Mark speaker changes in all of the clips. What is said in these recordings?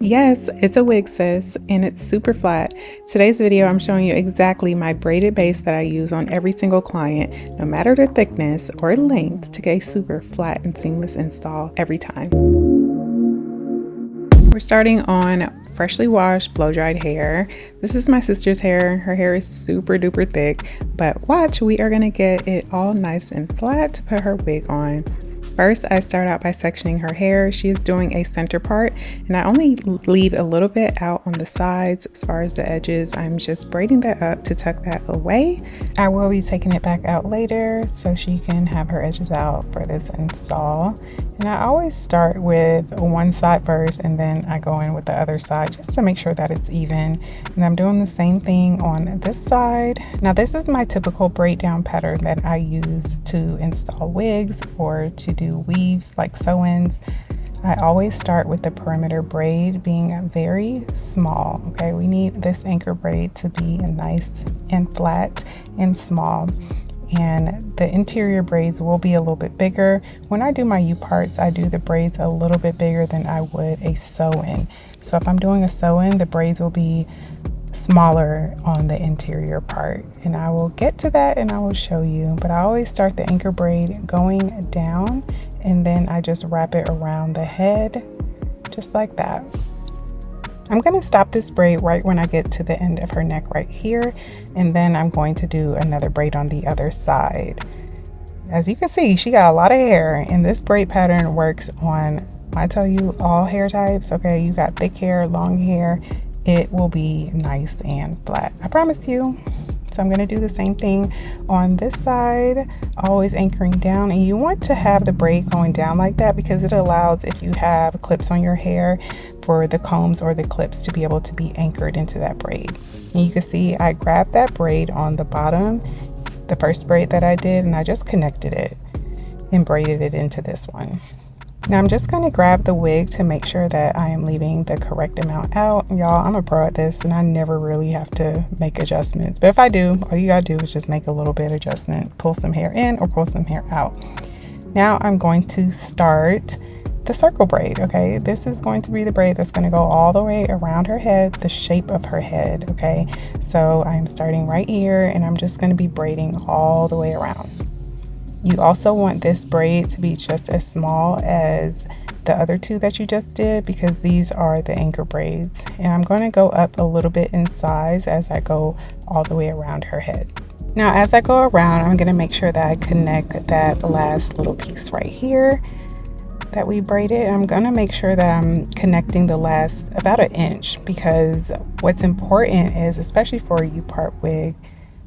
Speaker 1: Yes, it's a wig, sis, and it's super flat. Today's video, I'm showing you exactly my braided base that I use on every single client, no matter the thickness or length, to get a super flat and seamless install every time. We're starting on freshly washed, blow-dried hair. This is my sister's hair. Her hair is super duper thick, but watch, we are gonna get it all nice and flat to put her wig on. First, I start out by sectioning her hair. She is doing a center part, and I only leave a little bit out on the sides as far as the edges. I'm just braiding that up to tuck that away. I will be taking it back out later so she can have her edges out for this install. And I always start with one side first, and then I go in with the other side just to make sure that it's even. And I'm doing the same thing on this side. Now, this is my typical braid down pattern that I use to install wigs or to do weaves like sew-ins. I always start with the perimeter braid being very small. Okay, we need this anchor braid to be nice and flat and small, and the interior braids will be a little bit bigger. When I do my U-parts, I do the braids a little bit bigger than I would a sew-in. So if I'm doing a sew-in, the braids will be smaller on the interior part, and I will get to that and I will show you. But I always start the anchor braid going down, and then I just wrap it around the head just like that. I'm going to stop this braid right when I get to the end of her neck right here, and then I'm going to do another braid on the other side. As you can see, she got a lot of hair, and this braid pattern works on, I tell you, all hair types. Okay, you got thick hair, long hair, it will be nice and flat, I promise you. So I'm going to do the same thing on this side, always anchoring down. And you want to have the braid going down like that because it allows, if you have clips on your hair, for the combs or the clips to be able to be anchored into that braid. And you can see I grabbed that braid on the bottom, the first braid that I did, and I just connected it and braided it into this one. Now I'm just going to grab the wig to make sure that I am leaving the correct amount out. Y'all, I'm a pro at this and I never really have to make adjustments. But if I do, all you gotta do is just make a little bit adjustment, pull some hair in or pull some hair out. Now I'm going to start the circle braid. Okay, this is going to be the braid that's going to go all the way around her head, the shape of her head. Okay, so I'm starting right here and I'm just going to be braiding all the way around. You also want this braid to be just as small as the other two that you just did, because these are the anchor braids. And I'm going to go up a little bit in size as I go all the way around her head. Now, as I go around, I'm going to make sure that I connect that last little piece right here that we braided. I'm going to make sure that I'm connecting the last about an inch, because what's important is, especially for a U-part wig,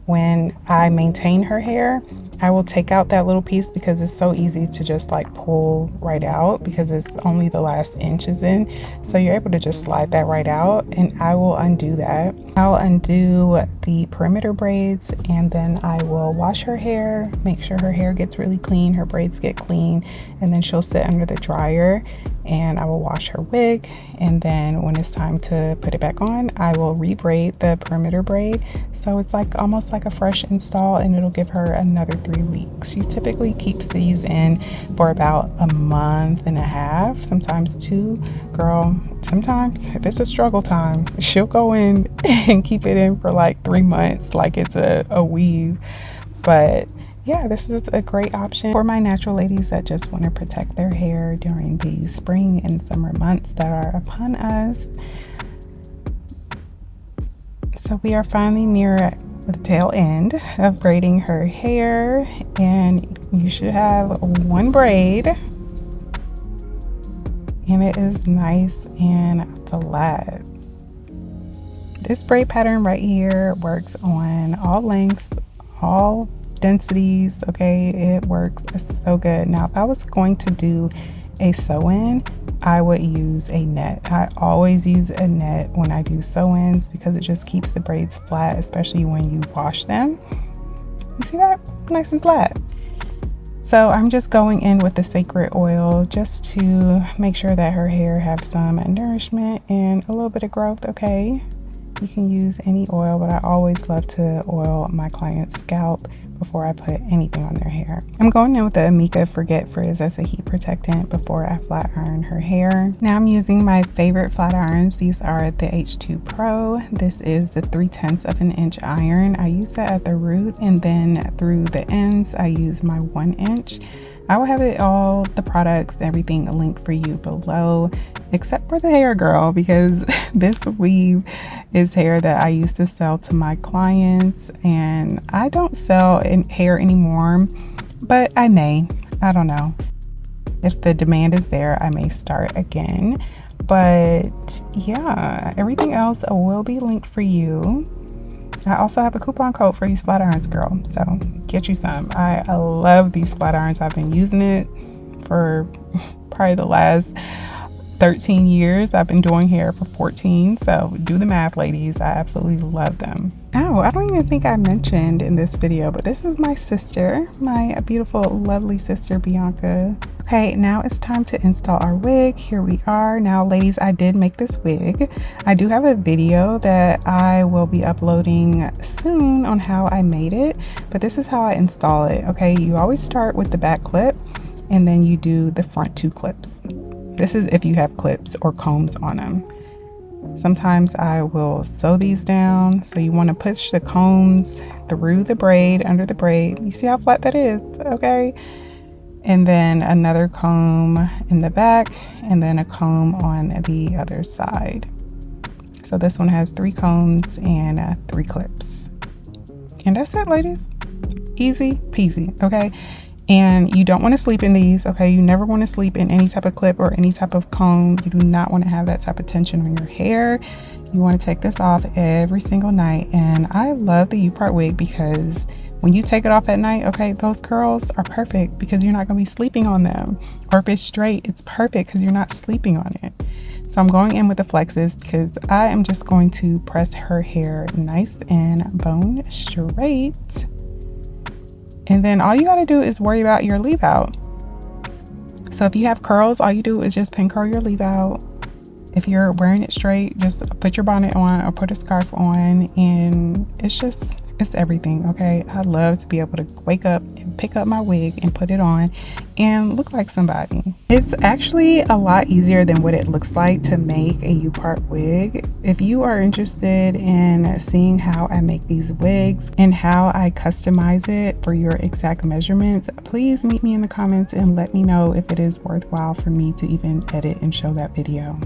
Speaker 1: when I maintain her hair, I will take out that little piece because it's so easy to just like pull right out because it's only the last inches in. So you're able to just slide that right out, and I will undo that. I'll undo the perimeter braids, and then I will wash her hair, make sure her hair gets really clean, her braids get clean, and then she'll sit under the dryer and I will wash her wig. And then when it's time to put it back on, I will re-braid the perimeter braid. So it's like almost like a fresh install, and it'll give her another 3 weeks. She typically keeps these in for about a month and a half, sometimes 2. Girl, sometimes if it's a struggle time, she'll go in and keep it in for like 3 months, like it's a weave. But yeah, this is a great option for my natural ladies that just want to protect their hair during the spring and summer months that are upon us. So we are finally near the tail end of braiding her hair, and you should have one braid, and it is nice and flat. This braid pattern right here works on all lengths, all densities. Okay, it works so good. Now, if I was going to do a sew-in, I would use a net. I always use a net when I do sew-ins because it just keeps the braids flat, especially when you wash them. You see that? Nice and flat. So I'm just going in with the sacred oil just to make sure that her hair have some nourishment and a little bit of growth. Okay, you can use any oil, but I always love to oil my client's scalp before I put anything on their hair. I'm going in with the Amika Forget Frizz as a heat protectant before I flat iron her hair. Now I'm using my favorite flat irons. These are the H2 Pro. This is the 3/10 of an inch iron. I use that at the root, and then through the ends I use my 1 inch. I will have all the products, everything linked for you below, except for the hair, girl, because this weave is hair that I used to sell to my clients, and I don't sell hair anymore, but I don't know. If the demand is there, I may start again. But yeah, everything else will be linked for you. I also have a coupon code for these flat irons, girl, so get you some. I love these flat irons. I've been using it for probably the last 13 years. I've been doing hair for 14, so do the math, ladies. I absolutely love them. Oh, I don't even think I mentioned in this video, but this is my sister, my beautiful, lovely sister, Bianca. Okay, now it's time to install our wig. Here we are. Now, ladies, I did make this wig. I do have a video that I will be uploading soon on how I made it, but this is how I install it. Okay, you always start with the back clip, and then you do the front 2 clips. This is if you have clips or combs on them. Sometimes I will sew these down. So you want to push the combs through the braid, under the braid. You see how flat that is, okay? And then another comb in the back, and then a comb on the other side. So this one has 3 combs and 3 clips. And that's it, ladies. Easy peasy, okay? And you don't want to sleep in these, okay? You never want to sleep in any type of clip or any type of comb. You do not want to have that type of tension on your hair. You want to take this off every single night. And I love the U-Part wig because when you take it off at night, okay, those curls are perfect because you're not going to be sleeping on them. Or if it's straight, it's perfect because you're not sleeping on it. So I'm going in with the flexes because I am just going to press her hair nice and bone straight. And then all you got to do is worry about your leave out. So if you have curls, all you do is just pin curl your leave out. If you're wearing it straight, just put your bonnet on or put a scarf on, and it's everything, okay? I love to be able to wake up and pick up my wig and put it on and look like somebody. It's actually a lot easier than what it looks like to make a U-Part wig. If you are interested in seeing how I make these wigs and how I customize it for your exact measurements, please meet me in the comments and let me know if it is worthwhile for me to even edit and show that video.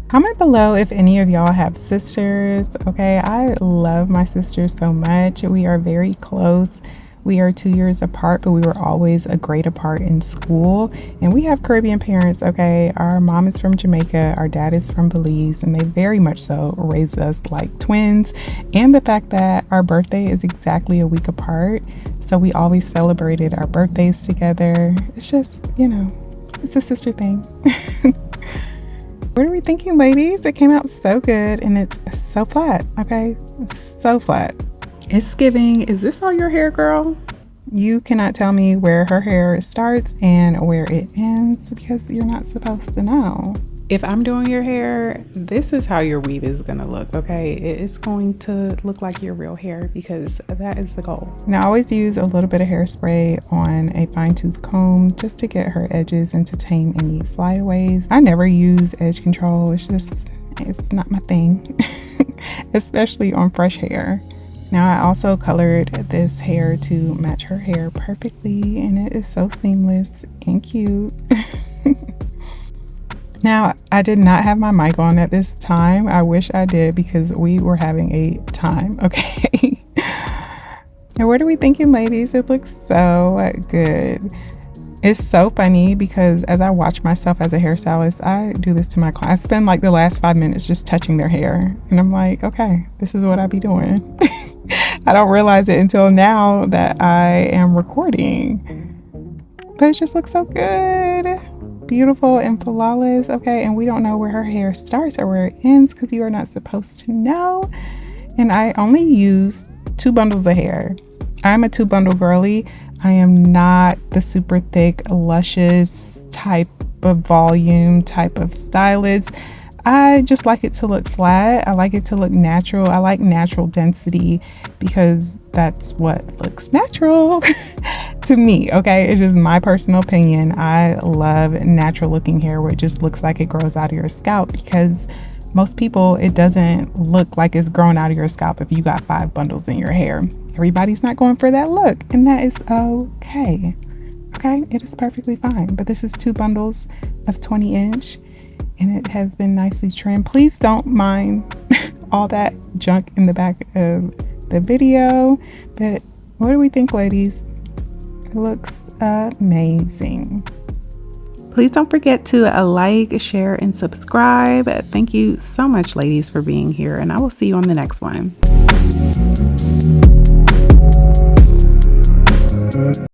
Speaker 1: Comment below if any of y'all have sisters, okay? I love my sisters so much. We are very close. We are 2 years apart, but we were always a grade apart in school. And we have Caribbean parents, okay? Our mom is from Jamaica, our dad is from Belize, and they very much so raised us like twins. And the fact that our birthday is exactly a week apart, so we always celebrated our birthdays together. It's just, you know, it's a sister thing. What are we thinking, ladies? It came out so good, and it's so flat, okay? It's so flat. It's giving, is this all your hair, girl? You cannot tell me where her hair starts and where it ends because you're not supposed to know. If I'm doing your hair, this is how your weave is gonna look, okay? It's going to look like your real hair because that is the goal. Now I always use a little bit of hairspray on a fine tooth comb just to get her edges and to tame any flyaways. I never use edge control. It's not my thing, especially on fresh hair. Now I also colored this hair to match her hair perfectly, and it is so seamless and cute. Now, I did not have my mic on at this time. I wish I did because we were having a time, okay? And what are we thinking, ladies? It looks so good. It's so funny because as I watch myself as a hairstylist, I do this to my clients. I spend like the last 5 minutes just touching their hair. And I'm like, okay, this is what I be doing. I don't realize it until now that I am recording. But it just looks so good. Beautiful and flawless, okay? And we don't know where her hair starts or where it ends because you are not supposed to know. And I only use 2 bundles of hair. I'm a 2 bundle girly. I am not the super thick, luscious type of volume type of stylist. I just like it to look flat. I like it to look natural. I like natural density because that's what looks natural to me. Okay, it's just my personal opinion. I love natural looking hair where it just looks like it grows out of your scalp, because most people, it doesn't look like it's growing out of your scalp if you got 5 bundles in your hair. Everybody's not going for that look, and that is okay. Okay, it is perfectly fine. But this is 2 bundles of 20-inch, and it has been nicely trimmed. Please don't mind all that junk in the back of the video, but what do we think, ladies? It looks amazing. Please don't forget to like, share, and subscribe. Thank you so much, ladies, for being here, and I will see you on the next one.